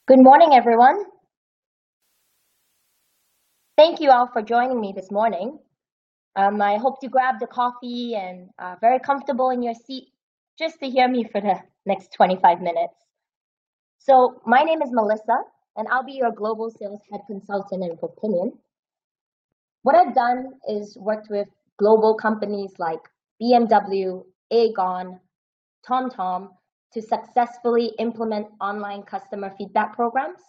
Good morning, everyone. Thank you all for joining me this morning. I hope you grabbed a coffee and are very comfortable in your seat just to hear me for the next 25 minutes. So, my name is Melissa, and I'll be your global sales head consultant in Mopinion. What I've done is worked with global companies like BMW, Aegon, TomTom to successfully implement online customer feedback programs.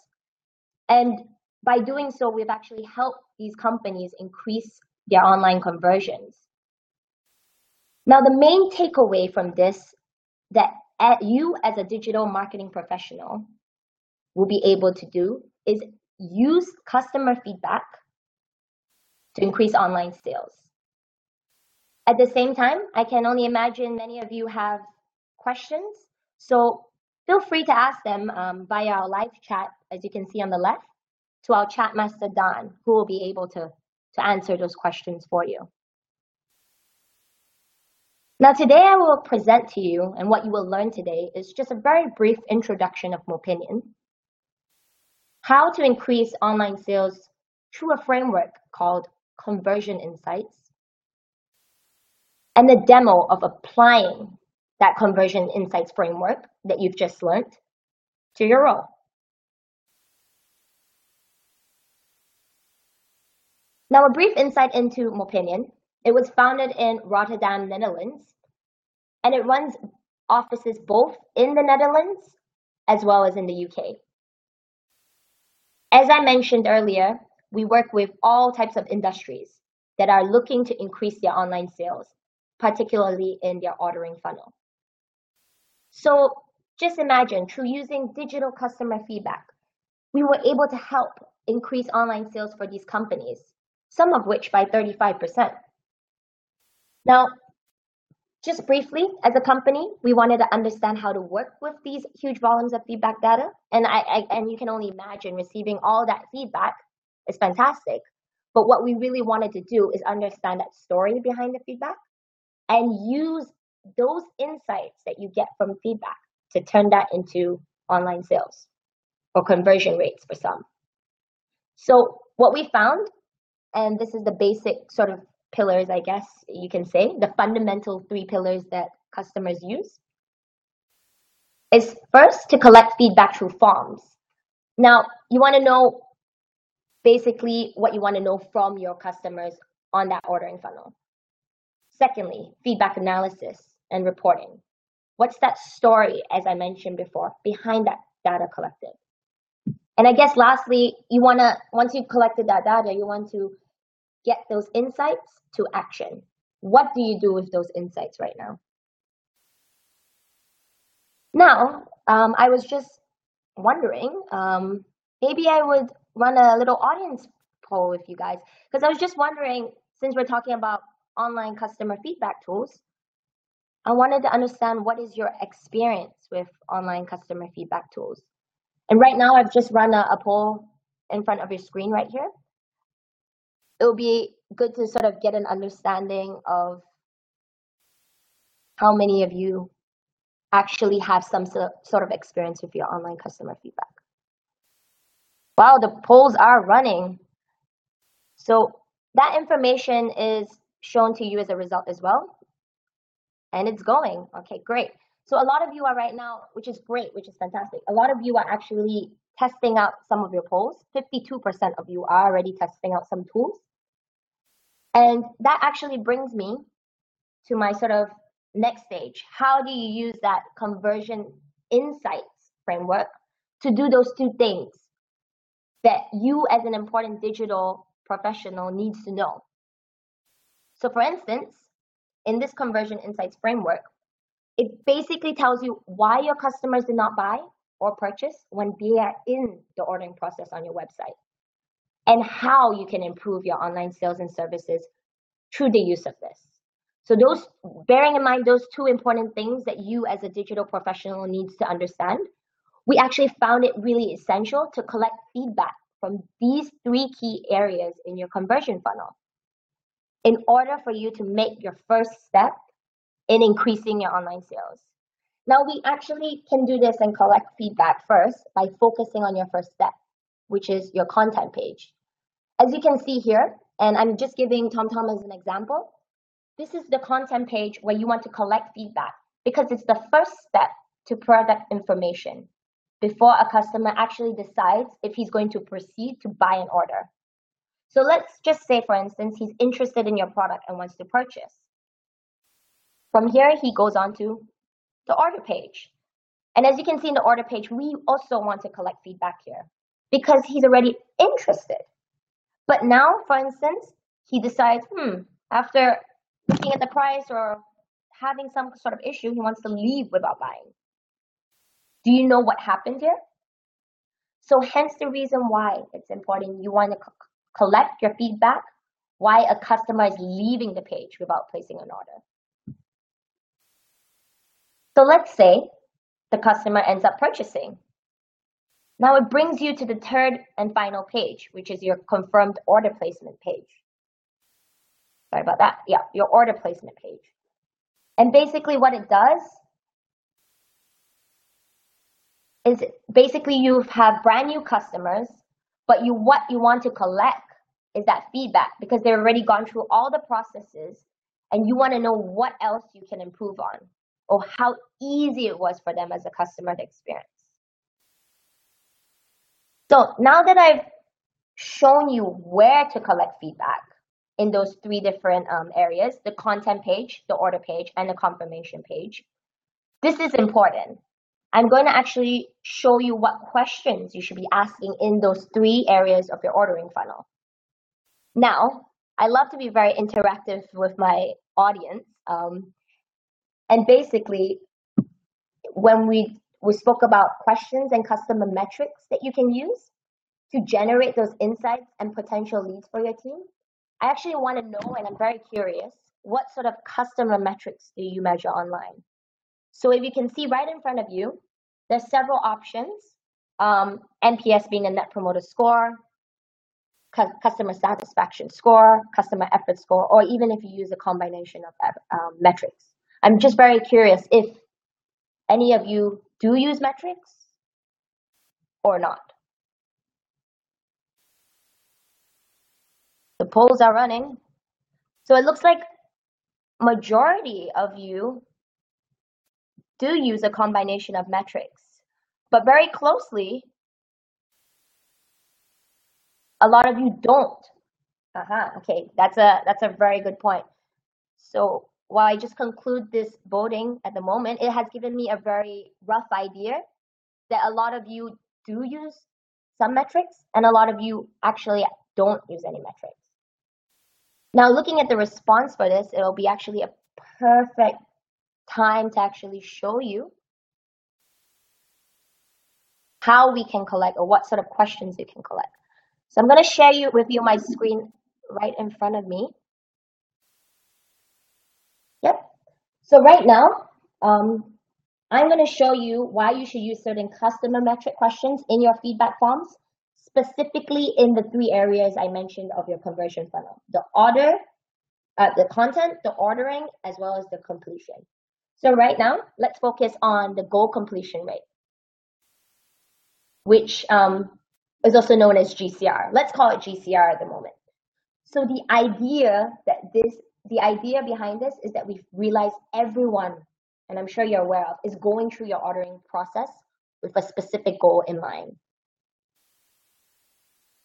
And by doing so, we've actually helped these companies increase their online conversions. Now, the main takeaway from this that you as a digital marketing professional will be able to do is use customer feedback to increase online sales. At the same time, I can only imagine many of you have questions. So feel free to ask them via our live chat, as you can see on the left, to our chat master, Don, who will be able to answer those questions for you. Now, today I will present to you, and what you will learn today is just a very brief introduction of Mopinion, how to increase online sales through a framework called Conversion Insights, and the demo of applying that Conversion Insights framework that you've just learned to your role. Now, a brief insight into Mopinion. It was founded in Rotterdam, Netherlands, and it runs offices both in the Netherlands as well as in the UK. As I mentioned earlier, we work with all types of industries that are looking to increase their online sales, particularly in their ordering funnel. So just imagine, through using digital customer feedback, we were able to help increase online sales for these companies, some of which by 35%. Now, just briefly, as a company, we wanted to understand how to work with these huge volumes of feedback data. And you can only imagine receiving all that feedback is fantastic. But what we really wanted to do is understand that story behind the feedback and use those insights that you get from feedback to turn that into online sales or conversion rates for some. So what we found, and this is the basic sort of pillars, I guess you can say, the fundamental 3 pillars that customers use, is first to collect feedback through forms. Now, you want to know basically what you want to know from your customers on that ordering funnel. Secondly, feedback analysis and reporting. What's that story, as I mentioned before, behind that data collected? And I guess lastly, you want to, once you've collected that data, you want to get those insights to action. What do you do with those insights right now? Now, I was just wondering, maybe I would run a little audience poll with you guys, because I was just wondering, since we're talking about online customer feedback tools, I wanted to understand what is your experience with online customer feedback tools. And right now, I've just run a poll in front of your screen right here. It will be good to sort of get an understanding of how many of you actually have some sort of experience with your online customer feedback. Wow, the polls are running. So that information is shown to you as a result as well. And it's going. Okay, great. So a lot of you are right now, which is great, which is fantastic. A lot of you are actually testing out some of your polls. 52% of you are already testing out some tools. And that actually brings me to my sort of next stage. How do you use that conversion insights framework to do those 2 things that you as an important digital professional needs to know? So for instance, in this conversion insights framework, it basically tells you why your customers did not buy or purchase when they are in the ordering process on your website, and how you can improve your online sales and services through the use of this. So those, bearing in mind those 2 important things that you as a digital professional needs to understand, we actually found it really essential to collect feedback from these 3 key areas in your conversion funnel in order for you to make your first step in increasing your online sales. Now we actually can do this and collect feedback first by focusing on your first step, which is your content page. As you can see here, and I'm just giving TomTom as an example, this is the content page where you want to collect feedback because it's the first step to product information before a customer actually decides if he's going to proceed to buy an order. So let's just say, for instance, he's interested in your product and wants to purchase. From here, he goes on to the order page. And as you can see in the order page, we also want to collect feedback here because he's already interested. But now, for instance, he decides, after looking at the price or having some sort of issue, he wants to leave without buying. Do you know what happened here? So hence the reason why it's important. You want to collect your feedback, why a customer is leaving the page without placing an order. So let's say the customer ends up purchasing. Now it brings you to the third and final page, which is your confirmed order placement page. Sorry about that. Yeah, your order placement page. And basically what it does is basically you have brand new customers, but what you want to collect is that feedback because they've already gone through all the processes and you want to know what else you can improve on or how easy it was for them as a customer to experience. So now that I've shown you where to collect feedback in those three different areas, the content page, the order page, and the confirmation page, this is important. I'm going to actually show you what questions you should be asking in those three areas of your ordering funnel. Now, I love to be very interactive with my audience. And basically, when we spoke about questions and customer metrics that you can use to generate those insights and potential leads for your team, I actually want to know, and I'm very curious, what sort of customer metrics do you measure online? So if you can see right in front of you, there's several options, NPS being a net promoter score, customer satisfaction score, customer effort score, or even if you use a combination of metrics. I'm just very curious if any of you do use metrics or not. The polls are running. So it looks like majority of you do use a combination of metrics, but very closely, a lot of you don't. Okay, that's a very good point. So while I just conclude this voting at the moment, it has given me a very rough idea that a lot of you do use some metrics and a lot of you actually don't use any metrics. Now looking at the response for this, it'll be actually a perfect time to actually show you how we can collect or what sort of questions you can collect. So I'm going to share with you my screen right in front of me. Yep. So right now, I'm going to show you why you should use certain customer metric questions in your feedback forms, specifically in the three areas I mentioned of your conversion funnel: the order, the content, the ordering, as well as the completion. So right now, let's focus on the goal completion rate, which is also known as GCR. Let's call it GCR at the moment. So the idea behind this is that we've realized everyone, and I'm sure you're aware of, is going through your ordering process with a specific goal in mind.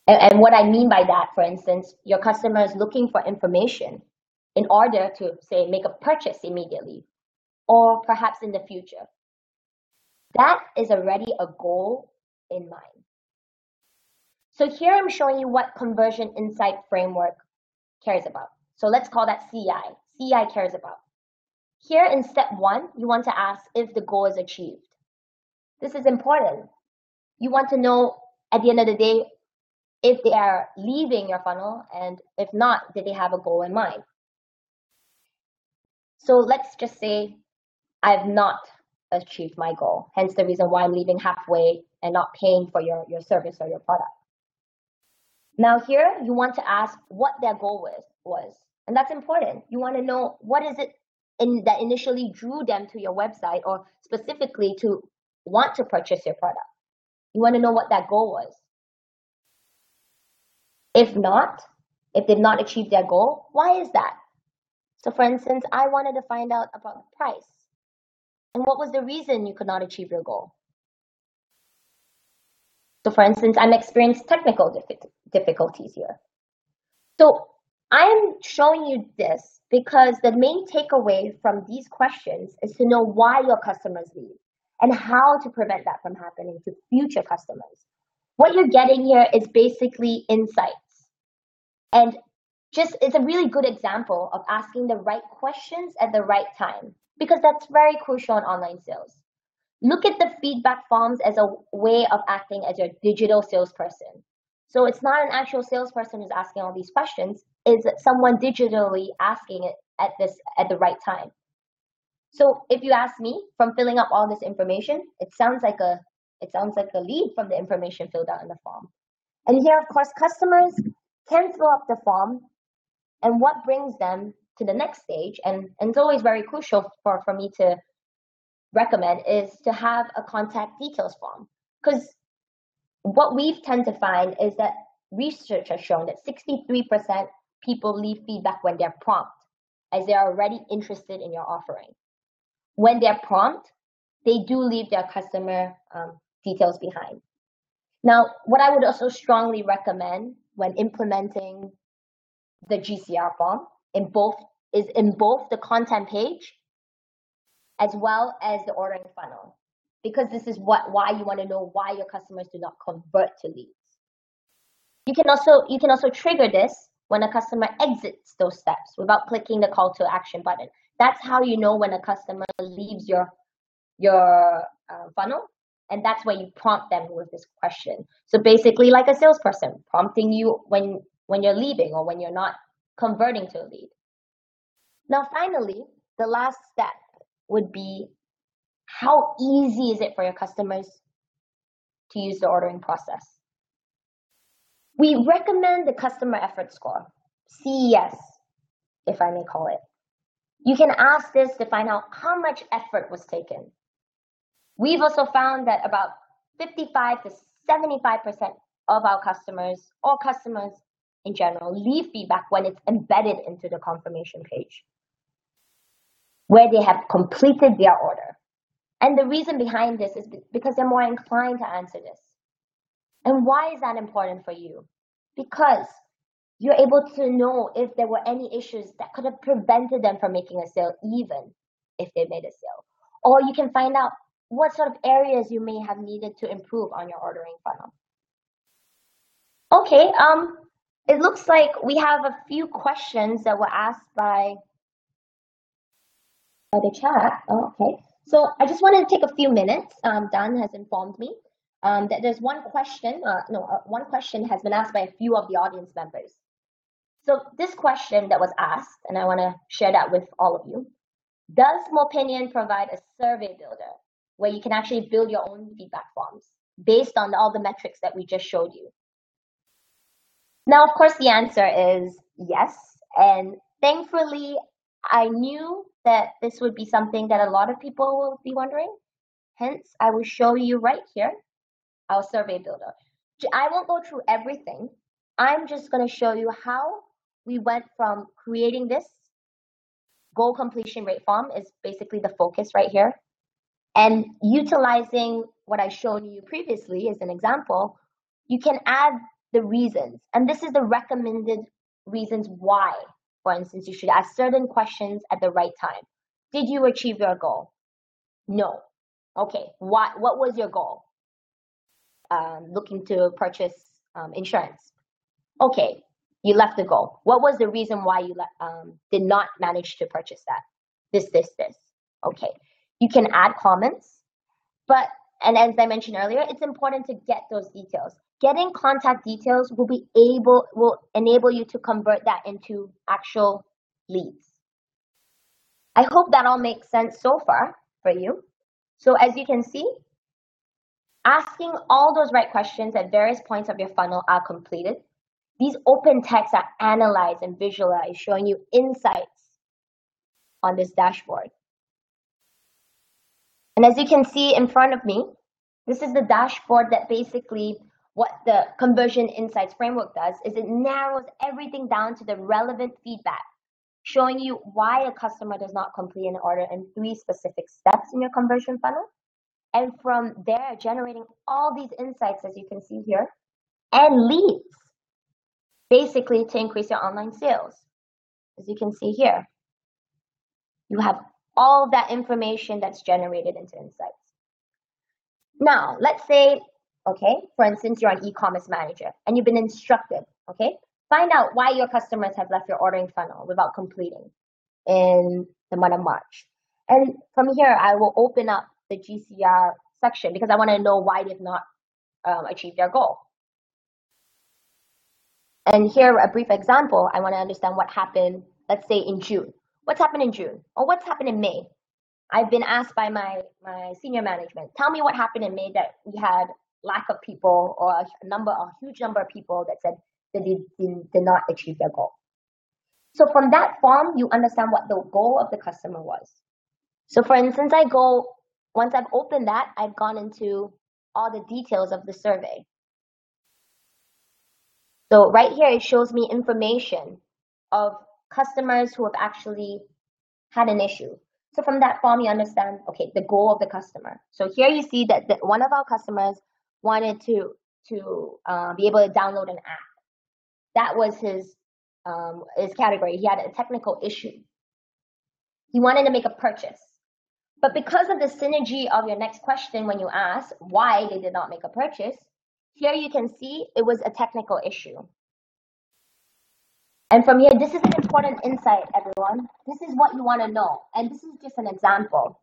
And what I mean by that, for instance, your customer is looking for information in order to, say, make a purchase immediately, or perhaps in the future. That is already a goal in mind. So here I'm showing you what conversion insight framework cares about. So let's call that CI. CI cares about. Here in step 1, you want to ask if the goal is achieved. This is important. You want to know at the end of the day if they are leaving your funnel, and if not, did they have a goal in mind? So let's just say I have not achieved my goal, hence the reason why I'm leaving halfway and not paying for your service or your product. Now here, you want to ask what their goal was. And that's important. You want to know what is it that initially drew them to your website or specifically to want to purchase your product. You want to know what that goal was. If not, if they've not achieved their goal, why is that? So for instance, I wanted to find out about the price. And what was the reason you could not achieve your goal? So for instance, I'm experiencing technical difficulties here. So I'm showing you this because the main takeaway from these questions is to know why your customers leave and how to prevent that from happening to future customers. What you're getting here is basically insights. And just it's a really good example of asking the right questions at the right time because that's very crucial in online sales. Look at the feedback forms as a way of acting as your digital salesperson. So it's not an actual salesperson who's asking all these questions, it's someone digitally asking it at the right time. So if you ask me, from filling up all this information, it sounds like a lead from the information filled out in the form. And here, of course, customers can fill up the form and what brings them to the next stage, and it's always very crucial for me to recommend, is to have a contact details form. Because what we've tend to find is that research has shown that 63% people leave feedback when they're prompt, as they're already interested in your offering. When they're prompt, they do leave their customer details behind. Now, what I would also strongly recommend when implementing the GCR form in both the content page as well as the ordering funnel, because this is why you want to know why your customers do not convert to leads. You can also trigger this when a customer exits those steps without clicking the call to action button. That's how you know when a customer leaves your funnel, and that's where you prompt them with this question. So basically, like a salesperson prompting you when you're leaving or when you're not converting to a lead. Now, finally, the last step would be, how easy is it for your customers to use the ordering process? We recommend the customer effort score, CES, if I may call it. You can ask this to find out how much effort was taken. We've also found that about 55 to 75% of our customers, or customers in general, leave feedback when it's embedded into the confirmation page, where they have completed their order. And the reason behind this is because they're more inclined to answer this. And why is that important for you? Because you're able to know if there were any issues that could have prevented them from making a sale, even if they made a sale. Or you can find out what sort of areas you may have needed to improve on your ordering funnel. Okay, it looks like we have a few questions that were asked by the chat. Oh, okay. So I just wanted to take a few minutes. Dan has informed me that there's one question. One question has been asked by a few of the audience members. So this question that was asked, and I want to share that with all of you. Does Mopinion provide a survey builder where you can actually build your own feedback forms based on all the metrics that we just showed you? Now, of course, the answer is yes. And thankfully, I knew that this would be something that a lot of people will be wondering. Hence, I will show you right here our survey builder. I won't go through everything. I'm just going to show you how we went from creating this goal completion rate form, is basically the focus right here, and utilizing what I've shown you previously as an example. You can add the reasons, and this is the recommended reasons why. For instance, you should ask certain questions at the right time. Did you achieve your goal? No. Okay, what was your goal? Looking to purchase insurance. Okay, you left the goal. What was the reason why you did not manage to purchase that? This. Okay, you can add comments, and as I mentioned earlier, it's important to get those details. Getting contact details will enable you to convert that into actual leads. I hope that all makes sense so far for you. So as you can see, asking all those right questions at various points of your funnel are completed. These open texts are analyzed and visualized, showing you insights on this dashboard. And as you can see in front of me, this is the dashboard that basically what the conversion insights framework does is it narrows everything down to the relevant feedback, showing you why a customer does not complete an order in 3 specific steps in your conversion funnel. And from there, generating all these insights, as you can see here, and leads, basically to increase your online sales. As you can see here, you have all of that information that's generated into insights. Now, let's say, okay, for instance, you're an e-commerce manager and you've been instructed, okay, find out why your customers have left your ordering funnel without completing in the month of March. And from here, I will open up the GCR section because I want to know why they've not achieved their goal. And here, a brief example, I want to understand what happened, let's say in June. What's happened in June? Or what's happened in May? I've been asked by my senior management, tell me what happened in May that we had lack of people or a huge number of people that said that they did not achieve their goal. So from that form, you understand what the goal of the customer was. So for instance, once I've opened that, I've gone into all the details of the survey. So right here, it shows me information of customers who have actually had an issue. So from that form, you understand, okay, the goal of the customer. So here you see that one of our customers wanted to be able to download an app. That was his category. He had a technical issue. He wanted to make a purchase. But because of the synergy of your next question when you ask why they did not make a purchase, here you can see it was a technical issue. And from here, this is an important insight, everyone. This is what you want to know. And this is just an example.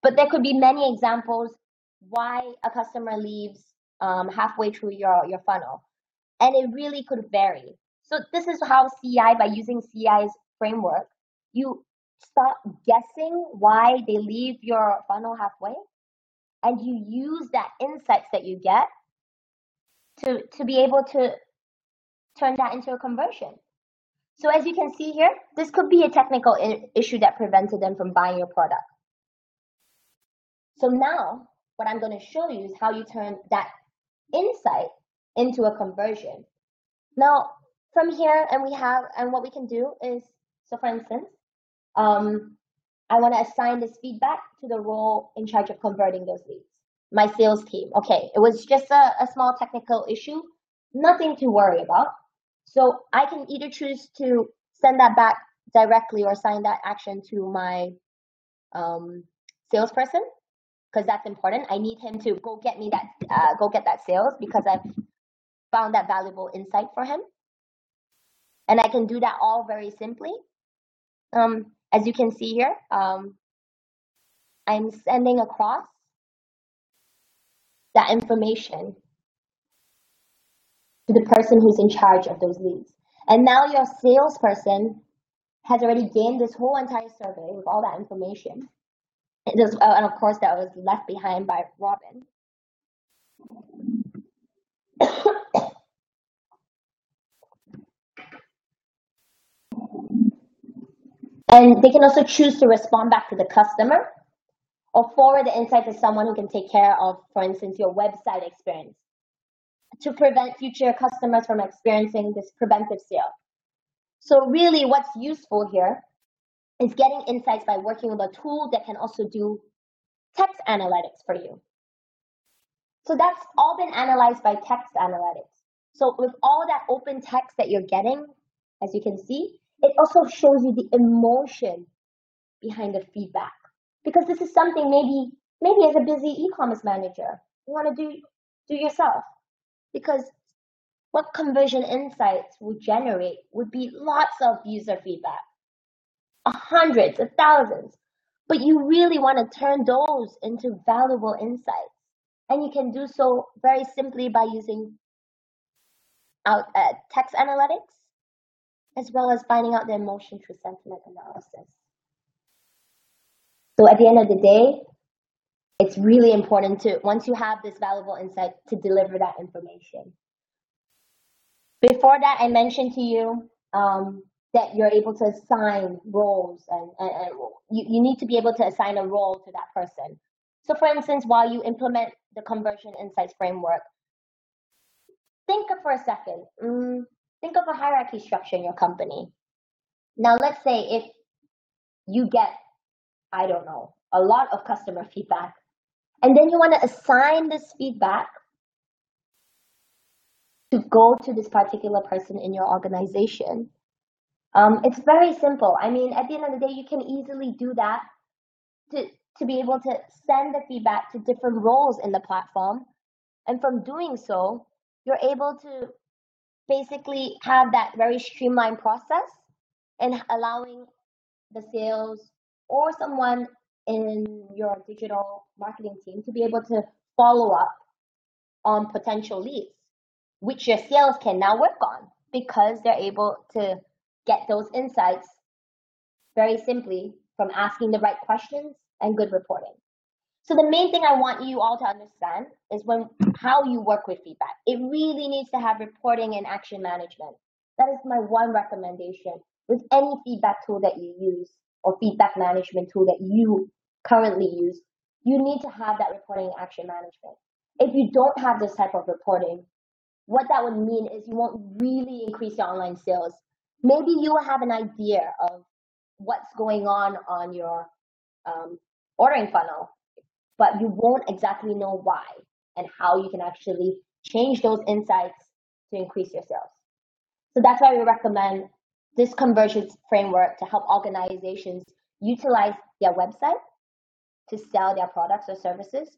But there could be many examples why a customer leaves halfway through your funnel. And it really could vary. So this is how CI, by using CI's framework, you stop guessing why they leave your funnel halfway. And you use that insights that you get to be able to turn that into a conversion. So as you can see here, this could be a technical issue that prevented them from buying your product. So now what I'm going to show you is how you turn that insight into a conversion. Now from here, and what we can do is, so for instance, I want to assign this feedback to the role in charge of converting those leads, my sales team. Okay, it was just a small technical issue, nothing to worry about. So I can either choose to send that back directly or assign that action to my salesperson, because that's important. I need him to go get that sales because I've found that valuable insight for him. And I can do that all very simply. As you can see here, I'm sending across that information to the person who's in charge of those leads. And now your salesperson has already gained this whole entire survey with all that information. And of course, that was left behind by Robin. And they can also choose to respond back to the customer or forward the insight to someone who can take care of, for instance, your website experience to prevent future customers from experiencing this preventive sale. So really what's useful here is getting insights by working with a tool that can also do text analytics for you. So that's all been analyzed by text analytics. So with all that open text that you're getting, as you can see, it also shows you the emotion behind the feedback. Because this is something maybe as a busy e-commerce manager, you want to do yourself. Because what conversion insights would generate would be lots of user feedback, hundreds of thousands. But you really want to turn those into valuable insights. And you can do so very simply by using text analytics, as well as finding out the emotion through sentiment analysis. So at the end of the day, it's really important to, once you have this valuable insight, to deliver that information. Before that, I mentioned to you that you're able to assign roles and you need to be able to assign a role to that person. So for instance, while you implement the conversion insights framework, think of for a second, think of a hierarchy structure in your company. Now let's say if you get, I don't know, a lot of customer feedback, and then you want to assign this feedback to go to this particular person in your organization. It's very simple. I mean, at the end of the day, you can easily do that to, to be able to send the feedback to different roles in the platform. And from doing so, you're able to basically have that very streamlined process and allowing the sales or someone in your digital marketing team to be able to follow up on potential leads, which your sales can now work on because they're able to get those insights very simply from asking the right questions and good reporting. So the main thing I want you all to understand is how you work with feedback. It really needs to have reporting and action management. That is my one recommendation with any feedback tool that you use or feedback management tool that you currently use. You need to have that reporting and action management. If you don't have this type of reporting, what that would mean is you won't really increase your online sales. Maybe you will have an idea of what's going on your ordering funnel, but you won't exactly know why and how you can actually change those insights to increase your sales. So that's why we recommend this conversion framework to help organizations utilize their website to sell their products or services.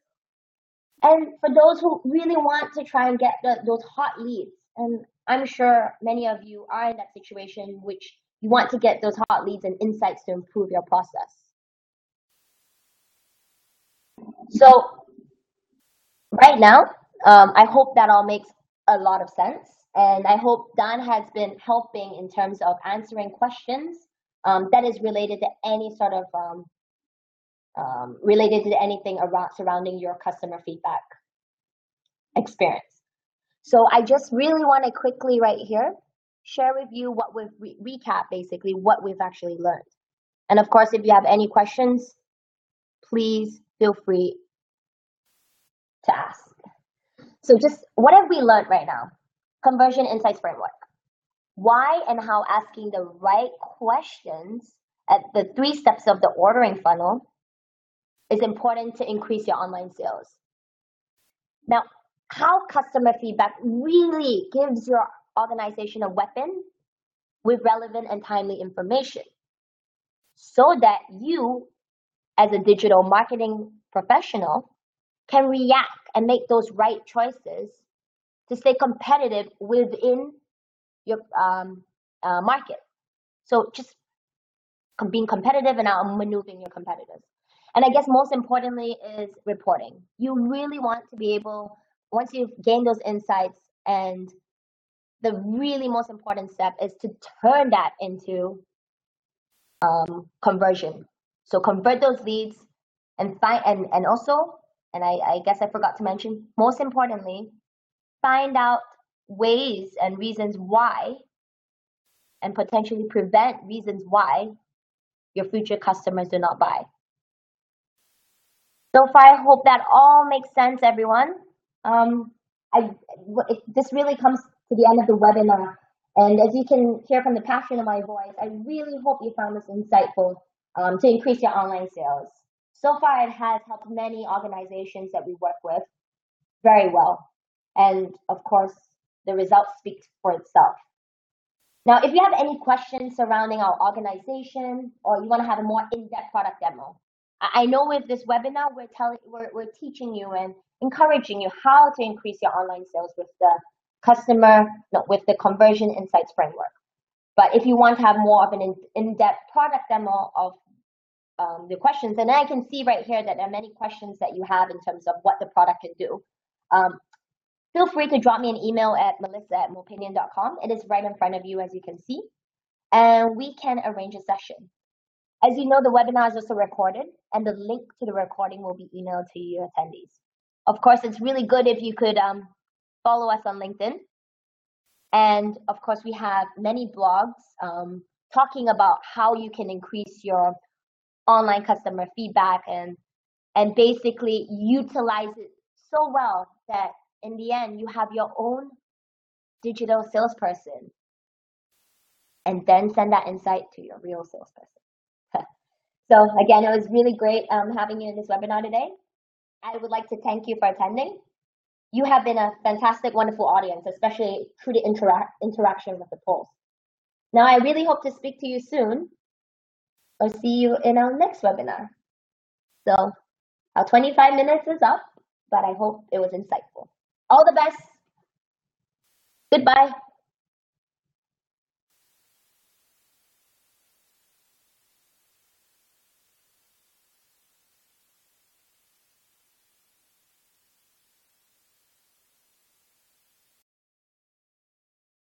And for those who really want to try and get those hot leads, and I'm sure many of you are in that situation, which you want to get those hot leads and insights to improve your process. So right now, I hope that all makes a lot of sense. And I hope Dan has been helping in terms of answering questions that is related to any sort of related to anything around surrounding your customer feedback experience. So I just really want to quickly right here share with you what we've recap basically what we've actually learned. And of course, if you have any questions, please feel free to ask. So just what have we learned right now? Conversion insights framework. Why and how asking the right questions at the 3 steps of the ordering funnel is important to increase your online sales. Now, how customer feedback really gives your organization a weapon with relevant and timely information so that you, as a digital marketing professional, can react and make those right choices to stay competitive within your market. So just being competitive and outmaneuvering your competitors. And I guess most importantly is reporting. You really want to be able, once you've gained those insights, and the really most important step is to turn that into conversion. So convert those leads and find and also, and I guess I forgot to mention, most importantly, find out ways and reasons why and potentially prevent reasons why your future customers do not buy. So far, I hope that all makes sense, everyone. This really comes to the end of the webinar. And as you can hear from the passion of my voice, I really hope you found this insightful to increase your online sales. So far, it has helped many organizations that we work with very well. And of course, the results speak for itself. Now, if you have any questions surrounding our organization or you want to have a more in-depth product demo, I know with this webinar, we're teaching you and encouraging you how to increase your online sales with with the conversion insights framework. But if you want to have more of an in-depth product demo of the questions, and I can see right here that there are many questions that you have in terms of what the product can do. Feel free to drop me an email at melissa@mopinion.com. It is right in front of you, as you can see, and we can arrange a session. As you know, the webinar is also recorded, and the link to the recording will be emailed to your attendees. Of course, it's really good if you could follow us on LinkedIn. And of course, we have many blogs talking about how you can increase your online customer feedback and basically utilize it so well that in the end you have your own digital salesperson and then send that insight to your real salesperson. So again, it was really great having you in this webinar today. I would like to thank you for attending. You have been a fantastic, wonderful audience, especially through the interaction with the polls. Now, I really hope to speak to you soon or see you in our next webinar. So our 25 minutes is up, but I hope it was insightful. All the best. Goodbye.